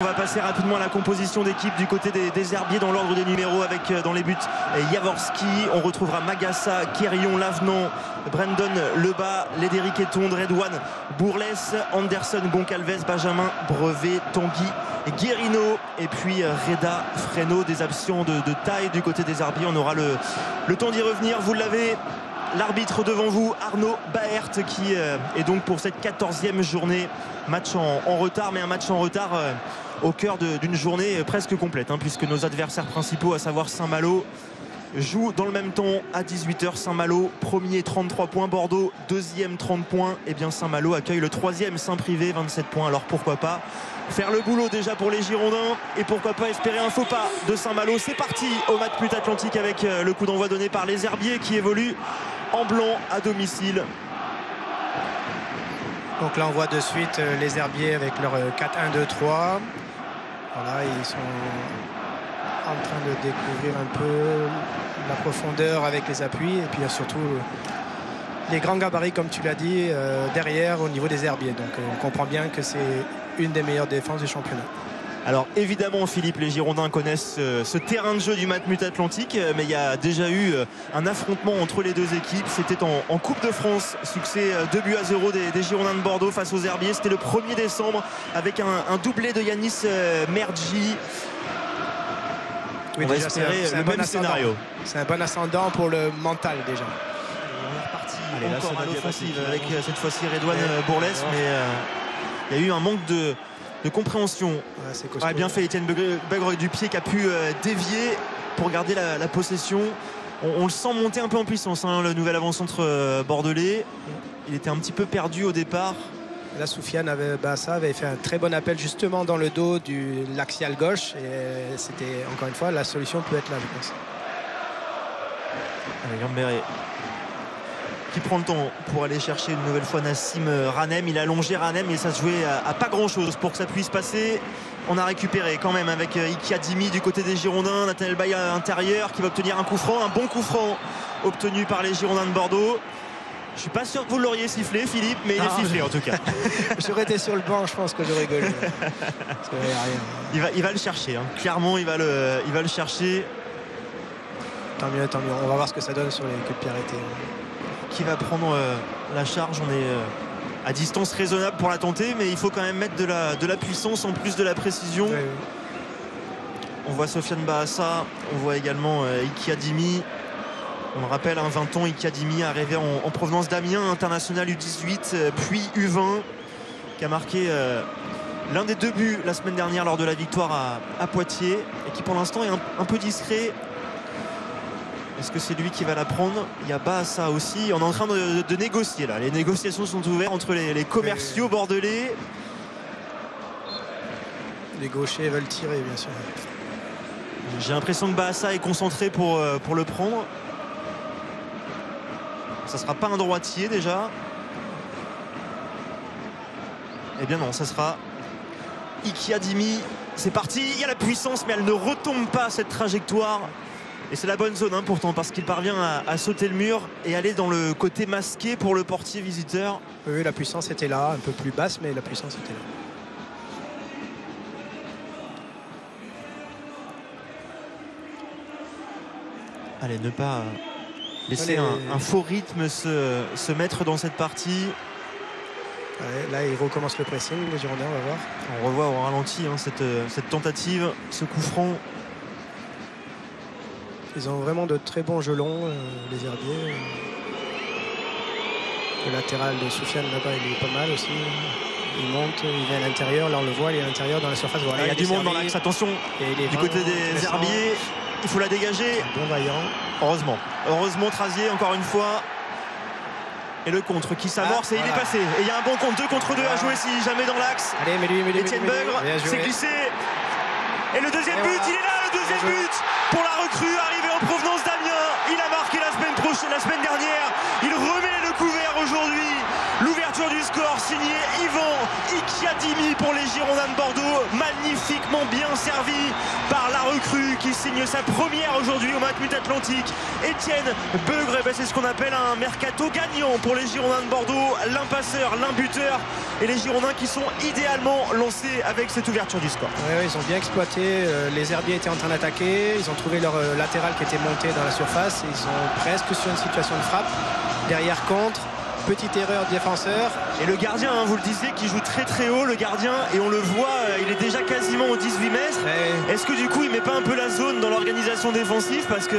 On va passer rapidement à la composition d'équipe du côté des Herbiers dans l'ordre des numéros avec dans les buts Jaworski. On retrouvera Magassa, Quérion, Lavenant, Brandon Lebas, Lédéric Eton, Redouane, Bourlès, Anderson, Goncalves, Benjamin, Brevet, Tanguy, Guérino et puis Reda, Fresno. Des absents de taille du côté des Herbiers. On aura le temps d'y revenir. Vous l'avez. L'arbitre devant vous, Arnaud Baert, qui est donc pour cette 14e journée, match en retard, mais un match en retard au cœur d'une journée presque complète, puisque nos adversaires principaux, à savoir Saint-Malo, jouent dans le même temps à 18 h. Saint-Malo, premier 33 points, Bordeaux, deuxième 30 points, et bien Saint-Malo accueille le troisième Saint-Privé, 27 points. Alors pourquoi pas faire le boulot déjà pour les Girondins et pourquoi pas espérer un faux pas de Saint-Malo. C'est parti au Matmut Atlantique avec le coup d'envoi donné par les Herbiers qui évoluent en blanc à domicile. Donc là on voit de suite les Herbiers avec leur 4-1-2-3. Voilà, ils sont en train de découvrir un peu la profondeur avec les appuis et puis surtout les grands gabarits comme tu l'as dit derrière au niveau des Herbiers. Donc on comprend bien que c'est une des meilleures défenses du championnat. Alors évidemment Philippe, les Girondins connaissent ce terrain de jeu du Matmut Atlantique, mais il y a déjà eu un affrontement entre les deux équipes. C'était en Coupe de France, succès 2-0 des Girondins de Bordeaux face aux Herbiers. C'était le 1er décembre avec un doublé de Yanis Mergi. Oui, on va espérer le même scénario. C'est un bon ascendant pour le mental déjà. On est reparti encore à l'offensive avec cette fois-ci Redouane Bourlès, mais il y a eu un manque de compréhension. Ouais, bien fait Étienne Begre du pied qui a pu dévier pour garder la possession. On le sent monter un peu en puissance, le nouvel avant-centre bordelais. Il était un petit peu perdu au départ. Là Soufiane avait fait un très bon appel justement dans le dos de l'axial gauche et c'était encore une fois la solution peut être là, je pense. Gambéré qui prend le temps pour aller chercher une nouvelle fois Nassim Ranem. Il a allongé Ranem et ça se jouait à pas grand chose pour que ça puisse passer. On a récupéré quand même avec Iki Adimi du côté des Girondins. Nathaniel Baye à l'intérieur qui va obtenir un coup franc, un bon coup franc obtenu par les Girondins de Bordeaux. Je suis pas sûr que vous l'auriez sifflé Philippe, mais il est sifflé en tout cas. J'aurais été sur le banc, je pense que j'aurais rigolé. Il va le chercher, clairement il va le chercher. Tant mieux. On va voir ce que ça donne sur les coups de pied arrêtés. Qui va prendre la charge. On est à distance raisonnable pour la tenter, mais il faut quand même mettre de la puissance en plus de la précision. Oui. On voit Sofiane Bahassa, on voit également Iki Adimi. On le rappelle, 20 ans, Iki Adimi arrivé en provenance d'Amiens, international U18 puis U20, qui a marqué l'un des 2 buts la semaine dernière lors de la victoire à Poitiers et qui pour l'instant est un peu discret. Est-ce que c'est lui qui va la prendre? Il y a Bahassa aussi. On est en train de négocier là. Les négociations sont ouvertes entre les commerciaux bordelais. Les gauchers veulent tirer, bien sûr. J'ai l'impression que Bahassa est concentré pour le prendre. Ça ne sera pas un droitier déjà. Eh bien non, ça sera Iki Adimi. C'est parti. Il y a la puissance, mais elle ne retombe pas cette trajectoire. Et c'est la bonne zone pourtant parce qu'il parvient à sauter le mur et aller dans le côté masqué pour le portier visiteur. Oui, la puissance était là, un peu plus basse, mais la puissance était là. Allez, ne pas laisser un faux rythme se mettre dans cette partie. Ouais, là, il recommence le pressing, les Girondins, on va voir. On revoit au ralenti cette tentative, ce coup franc. Ils ont vraiment de très bons gelons, les Herbiers. Le latéral de Soufiane là-bas, il est pas mal aussi. Il monte, il vient à l'intérieur. Là, on le voit, il est à l'intérieur dans la surface. Voilà, il y a du monde dans l'axe. Attention, du côté des Herbiers, il faut la dégager. Bon vaillant. Heureusement, Trazier, encore une fois. Et le contre qui s'amorce et il est passé. Et il y a un bon contre, 2 contre 2 à jouer si jamais dans l'axe. Allez, mets-lui. Etienne Begre s'est glissé. Et le deuxième but, il est là, le deuxième but pour la recrue arrivée en provenance d'Amiens. Il a marqué la semaine dernière. Il remet le découvert aujourd'hui l'ouverture du score signé Yvan Ikiadimi pour les Girondins de Bordeaux. Magnifiquement bien servi par la recrue qui signe sa première aujourd'hui au Matmut Atlantique. Étienne Beugre, c'est ce qu'on appelle un mercato gagnant pour les Girondins de Bordeaux. L'un passeur, l'un buteur et les Girondins qui sont idéalement lancés avec cette ouverture du score. Ouais, ils ont bien exploité, les herbiers étaient en train d'attaquer, ils ont trouvé leur latéral qui était monté dans la surface et ils sont presque sur une situation de frappe. Derrière contre, petite erreur de défenseur. Et le gardien, vous le disiez, qui joue très très haut, le gardien, et on le voit, il est déjà quasiment aux 18 mètres. Ouais. Est-ce que du coup il met pas un peu la zone dans l'organisation défensive, parce que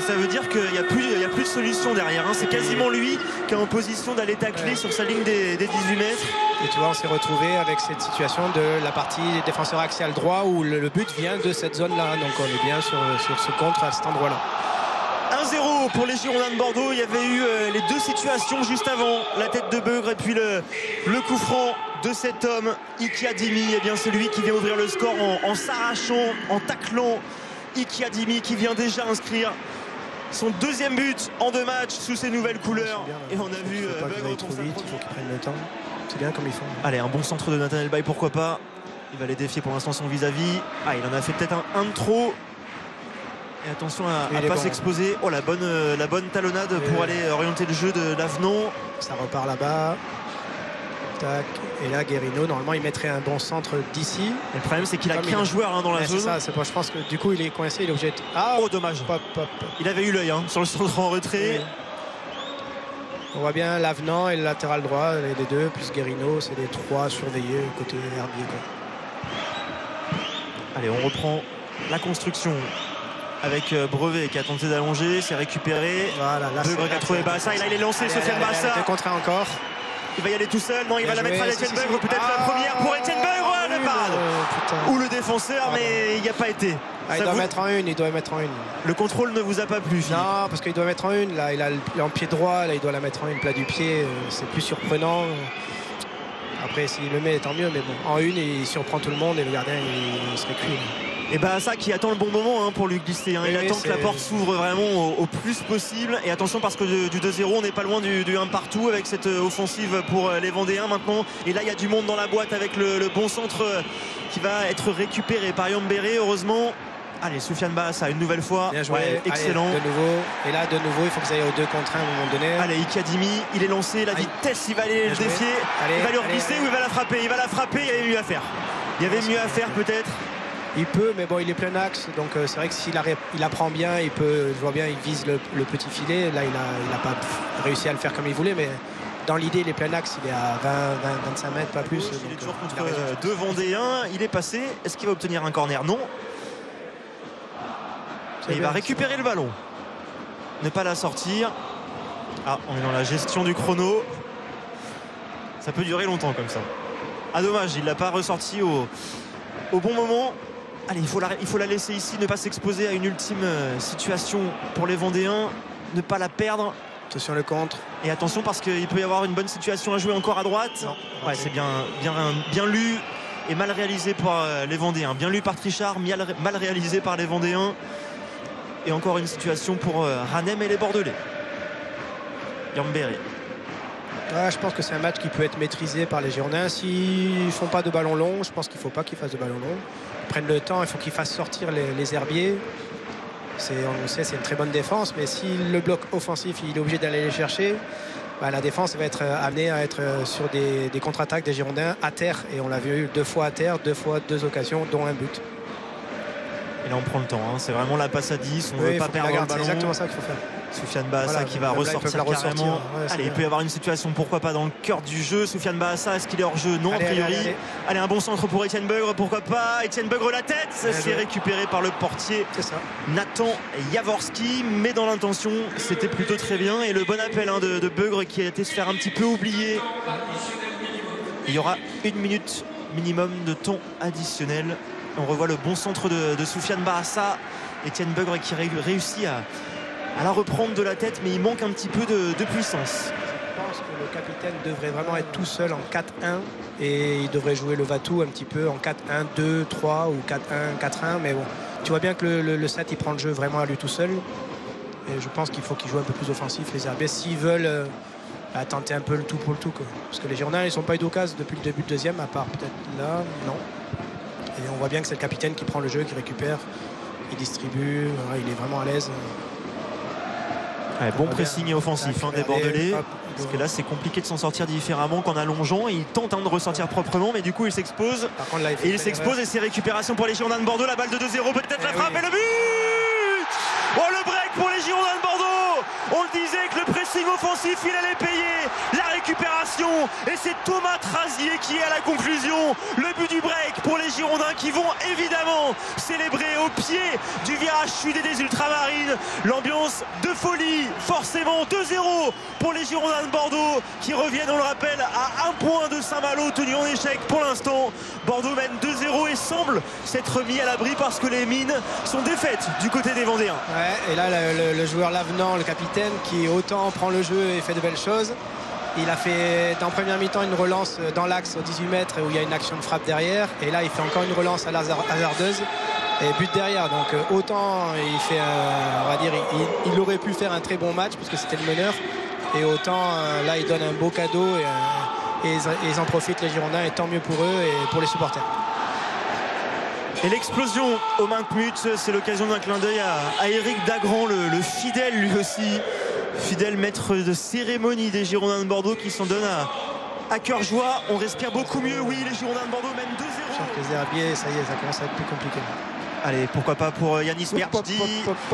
ça veut dire qu'il n'y a plus de solution derrière, hein. C'est quasiment lui qui est en position d'aller tacler sur sa ligne des 18 mètres. Et tu vois, on s'est retrouvé avec cette situation de la partie défenseur axial droit où le but vient de cette zone-là. Donc on est bien sur ce contre à cet endroit-là. 1-0 pour les Girondins de Bordeaux. Il y avait eu les deux situations juste avant, la tête de Beugre et puis le coup franc de cet homme Ikiadimi. Et bien c'est lui qui vient ouvrir le score en s'arrachant, en taclant. Ikiadimi qui vient déjà inscrire son deuxième but en 2 matchs sous ses nouvelles couleurs. Et on a vu Beugre trop vite, il faut qu'il prenne le temps. C'est bien comme ils font. Allez, un bon centre de Nathaniel Baye, pourquoi pas. Il va les défier pour l'instant son vis-à-vis. Ah, il en a fait peut-être un de trop. Et attention à ne pas s'exposer. Oh, la bonne talonnade pour aller orienter le jeu de l'Avenon. Ça repart là-bas. Tac. Et là, Guerrino, normalement, il mettrait un bon centre d'ici. Et le problème, c'est qu'il a qu'un joueur dans la zone. C'est ça, je pense que du coup, il est coincé, il est obligé de... Ah, oh, dommage. Il avait eu l'œil sur le centre en retrait. Oui. On voit bien l'Avenant et le latéral droit, les deux, plus Guerrino, c'est les 3 surveillés côté herbier. Allez, on reprend la construction avec Brevet qui a tenté d'allonger, c'est récupéré. Voilà, là, Beugre qui a trouvé Bassa, il est lancé, Sofiane Bassa. Contre encore. Il va y aller tout seul, non, il va la mettre à Étienne Beugre, peut-être la première pour Étienne Beugre, le parade. Ou le défenseur, mais il n'y a pas été. Il doit mettre en une, Le contrôle ne vous a pas plu, Philippe? Non, parce qu'il doit mettre en une, là, il est en pied droit, là, il doit la mettre en une, plat du pied, c'est plus surprenant. Après, s'il le met, tant mieux, mais bon, en une, il surprend tout le monde et le gardien, il se récule. Et ça qui attend le bon moment pour lui glisser. Il attend que la porte s'ouvre vraiment au plus possible. Et attention parce que du 2-0, on n'est pas loin du 1 partout avec cette offensive pour les Vendéens maintenant. Et là, il y a du monde dans la boîte avec le bon centre qui va être récupéré par Yambéré, heureusement. Allez, Sofiane Bassa, une nouvelle fois. Bien joué. Ouais, excellent. Allez, de nouveau. Et là, de nouveau, il faut que ça aille au 2 contre 1 à un moment donné. Allez, Ikiadimi, il est lancé. La vitesse, il va aller le défier. Il va lui glisser ou il va la frapper. Il va la frapper. Il y avait mieux à faire. Il y avait mieux à faire peut-être. Il peut, mais bon, il est plein axe. Donc c'est vrai que s'il apprend bien, il peut. Je vois bien, il vise le petit filet. Là, il a pas réussi à le faire comme il voulait, mais dans l'idée, il est plein axe. Il est à 20-25 mètres, pas plus. Il est toujours contre 2 Vendéens. Il est passé. Est-ce qu'il va obtenir un corner? Non. Et il va récupérer le ballon. Ne pas la sortir. Ah, on est dans la gestion du chrono. Ça peut durer longtemps comme ça. Ah, dommage, il ne l'a pas ressorti au bon moment. Allez, il faut la laisser ici, ne pas s'exposer à une ultime situation pour les Vendéens, ne pas la perdre. Attention le contre. Et attention parce qu'il peut y avoir une bonne situation à jouer encore à droite. Non. Ouais, c'est bien lu et mal réalisé par les Vendéens. Bien lu par Trichard, mal réalisé par les Vendéens. Et encore une situation pour Ranem et les Bordelais. Yambéré. Ouais, je pense que c'est un match qui peut être maîtrisé par les Girondins. S'ils ne font pas de ballon long, je pense qu'il ne faut pas qu'ils fassent de ballon long. Ils prennent le temps, il faut qu'ils fassent sortir les herbiers. On le sait, c'est une très bonne défense, mais si le bloc offensif il est obligé d'aller les chercher, la défense va être amenée à être sur des contre-attaques des Girondins à terre. Et on l'a vu 2 fois à terre, 2 occasions, dont un but. Et là on prend le temps, c'est vraiment la passe à 10, on ne veut pas perdre le ballon. C'est exactement ça qu'il faut faire. Soufiane Bassa qui va ressortir carrément. Allez, il peut y avoir une situation, pourquoi pas, dans le cœur du jeu. Soufiane Bassa, est-ce qu'il est hors jeu? Non, a priori. Allez, un bon centre pour Étienne Beugre, pourquoi pas. Étienne Beugre la tête, c'est récupéré par le portier Nathan Jaworski, mais dans l'intention, c'était plutôt très bien. Et le bon appel de Beugre qui a été se faire un petit peu oublier. Il y aura 1 minute minimum de temps additionnel. On revoit le bon centre de Soufiane Bassa. Étienne Beugre qui réussit à la reprendre de la tête, mais il manque un petit peu de puissance. Je pense que le capitaine devrait vraiment être tout seul en 4-1 et il devrait jouer le va-tout un petit peu en 4-1, 2, 3 ou 4-1, 4-1, mais bon, tu vois bien que le 7 il prend le jeu vraiment à lui tout seul et je pense qu'il faut qu'il joue un peu plus offensif les herbiers s'ils veulent à tenter un peu le tout pour le tout, quoi. Parce que les Girondins ils sont pas eu d'occasion depuis le début de deuxième, à part peut-être là, non. Et on voit bien que c'est le capitaine qui prend le jeu, qui récupère, qui distribue, il est vraiment à l'aise. Bon pressing offensif des Bordelais. Parce que là c'est compliqué de s'en sortir différemment qu'en allongeant. Il tente de ressortir proprement, mais du coup il s'expose. Par contre, là, il s'expose et c'est récupération pour les Girondins de Bordeaux. La balle de 2-0, peut-être la frappe et le but. Oh, le break pour les Girondins de Bordeaux. On le disait que le pressing offensif il allait payer. La récupération, et c'est Thomas Trazier qui est à la conclusion. Le but du break pour les Girondins qui vont évidemment célébrer au pied du virage sud et des Ultramarines. L'ambiance de folie, forcément 2-0 pour les Girondins de Bordeaux qui reviennent, on le rappelle, à 1 point de Saint-Malo tenu en échec pour l'instant. Bordeaux mène 2-0 et semble s'être mis à l'abri parce que les mines sont défaites du côté des Vendéens. Ouais, et là le joueur Lavenant, le capitaine, qui autant prend le jeu et fait de belles choses. Il a fait en première mi-temps une relance dans l'axe au 18 mètres où il y a une action de frappe derrière, et là il fait encore une relance hasardeuse et but derrière. Donc autant il fait on va dire il aurait pu faire un très bon match parce que c'était le meneur, et autant là il donne un beau cadeau et ils en profitent les Girondins, et tant mieux pour eux et pour les supporters. Et l'explosion au Maintmut, c'est l'occasion d'un clin d'œil à Éric Dagrand, le fidèle lui aussi, fidèle maître de cérémonie des Girondins de Bordeaux, qui s'en donne à cœur joie. On respire beaucoup mieux, oui, les Girondins de Bordeaux mènent 2-0. Je sens que les herbiers, ça y est, ça commence à être plus compliqué. Allez, pourquoi pas pour Yanis Merchdi.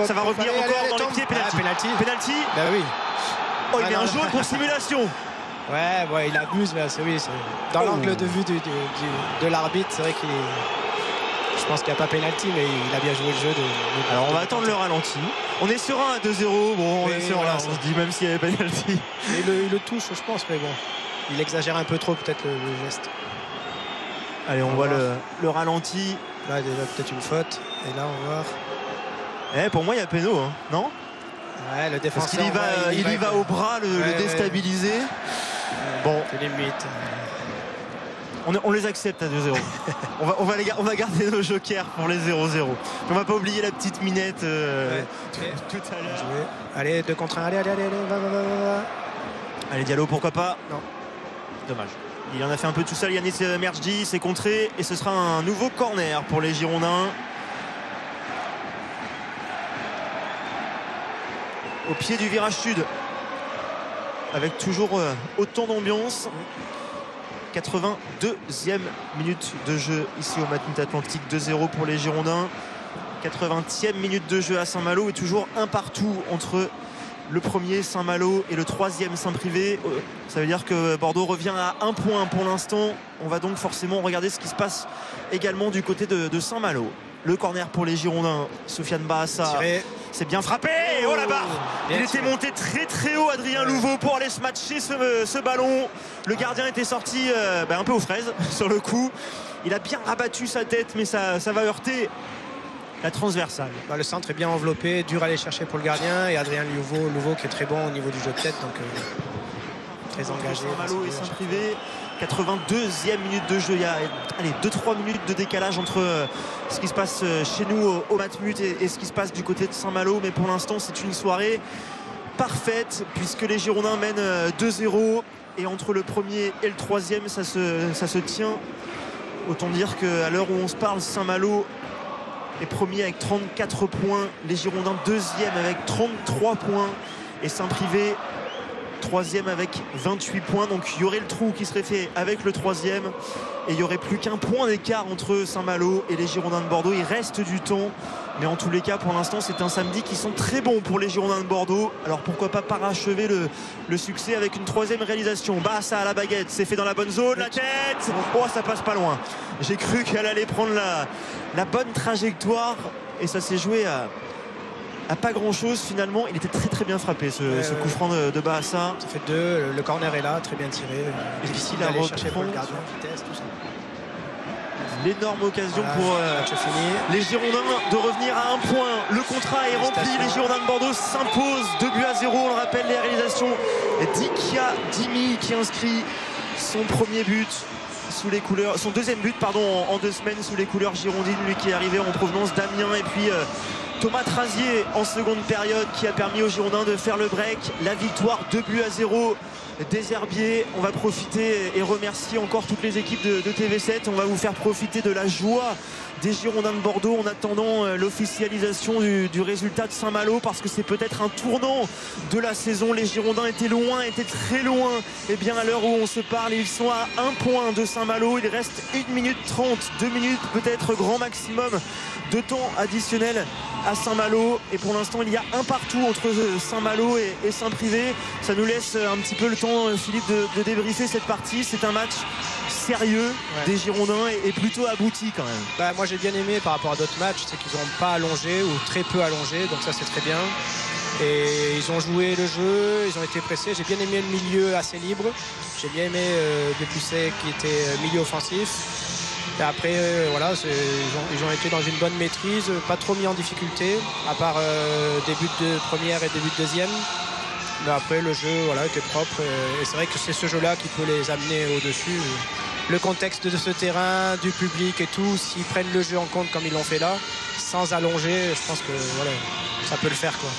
Ça va revenir encore dans les pieds. Penalty. Ben oui. Oh, il met un jaune pour simulation. Ouais, il abuse, mais c'est dans l'angle de vue de l'arbitre, c'est vrai qu'il est... Je pense qu'il n'y a pas pénalty, mais il a bien joué le jeu. Alors on va attendre le ralenti. On est serein à 2-0. Bon, on est serein là. On se dit même s'il y avait pénalty. Il le touche, je pense, mais bon. Il exagère un peu trop peut-être le geste. Allez, on voit le ralenti. Là, déjà peut-être une faute. Et là, on va voir. Pour moi, il y a péno, hein, non? Ouais, le défenseur. Parce qu'il y va au bras, le déstabiliser. Bon. C'est limite. On les accepte à 2-0. on va garder nos jokers pour les 0-0. On va pas oublier la petite minette tout à l'heure. Allez, 2 contre 1. Allez, va. Allez, Diallo, pourquoi pas? Non. Dommage. Il en a fait un peu tout seul, Yanis Merchdi, c'est contré, et ce sera un nouveau corner pour les Girondins. Au pied du virage sud, avec toujours autant d'ambiance. 82e minute de jeu ici au Maintmut Atlantique, 2-0 pour les Girondins. 80e minute de jeu à Saint-Malo, et toujours un partout entre le premier Saint-Malo et le troisième Saint-Privé. Ça veut dire que Bordeaux revient à 1 point pour l'instant. On va donc forcément regarder ce qui se passe également du côté de Saint-Malo. Le corner pour les Girondins, Sofiane Bahassa. C'est bien frappé. Oh, la barre. Il était monté très très haut, Adrien Louveau, pour aller se matcher ce ballon. Le gardien était sorti un peu aux fraises sur le coup. Il a bien rabattu sa tête, mais ça va heurter la transversale. Le centre est bien enveloppé, dur à aller chercher pour le gardien, et Adrien Louveau qui est très bon au niveau du jeu de tête, donc très engagé. Saint-Malo et Saint-Privé. 82e minute de jeu. Il y a 2-3 minutes de décalage entre ce qui se passe chez nous au Maintmut et ce qui se passe du côté de Saint-Malo, mais pour l'instant c'est une soirée parfaite puisque les Girondins mènent 2-0, et entre le premier et le troisième ça se tient. Autant dire qu'à l'heure où on se parle, Saint-Malo est premier avec 34 points, les Girondins deuxième avec 33 points, et Saint-Privé troisième avec 28 points. Donc il y aurait le trou qui serait fait avec le troisième, et il n'y aurait plus qu'un point d'écart entre Saint-Malo et les Girondins de Bordeaux. Il reste du temps, mais en tous les cas pour l'instant c'est un samedi qui sont très bons pour les Girondins de Bordeaux. Alors pourquoi pas parachever le succès avec une troisième réalisation. Bahassa à la baguette, c'est fait dans la bonne zone, la tête, oh ça passe pas loin. J'ai cru qu'elle allait prendre la bonne trajectoire, et ça s'est joué à pas grand chose finalement. Il était très très bien frappé ce coup franc de Bahassa. Ça fait 2, le corner est là, très bien tiré. Difficile à chercher pour le gardien, vitesse, tout ça. L'énorme occasion pour les Girondins de revenir à 1 point. Le contrat est rempli, les Girondins de Bordeaux s'imposent 2-0. On le rappelle, les réalisations d'Ikia Dimi qui inscrit son premier but sous les couleurs, son deuxième but en 2 semaines sous les couleurs girondines, lui qui est arrivé en provenance d'Amiens, et puis Thomas Trazier en seconde période qui a permis aux Girondins de faire le break. La victoire 2-0 des Herbiers. On va profiter et remercier encore toutes les équipes de TV7. On va vous faire profiter de la joie des Girondins de Bordeaux en attendant l'officialisation du résultat de Saint-Malo, parce que c'est peut-être un tournant de la saison. Les Girondins étaient très loin. Et bien à l'heure où on se parle, ils sont à 1 point de Saint-Malo. Il reste 1 minute 30, 2 minutes peut-être grand maximum de temps additionnel à Saint-Malo, et pour l'instant il y a un partout entre Saint-Malo et Saint-Privé. Ça nous laisse un petit peu le temps, Philippe, de débriefer cette partie. C'est un match sérieux des Girondins et plutôt abouti quand même. Moi j'ai bien aimé par rapport à d'autres matchs, c'est qu'ils n'ont pas allongé ou très peu allongé, donc ça c'est très bien. Et ils ont joué le jeu, ils ont été pressés. J'ai bien aimé le milieu assez libre. J'ai bien aimé Depucet qui était milieu offensif. Et après, ils ont été dans une bonne maîtrise, pas trop mis en difficulté, à part des buts de première et des buts de deuxième. Mais après, le jeu était propre. Et c'est vrai que c'est ce jeu-là qui peut les amener au-dessus. Le contexte de ce terrain, du public et tout, s'ils prennent le jeu en compte comme ils l'ont fait là, sans allonger, je pense que ça peut le faire, quoi.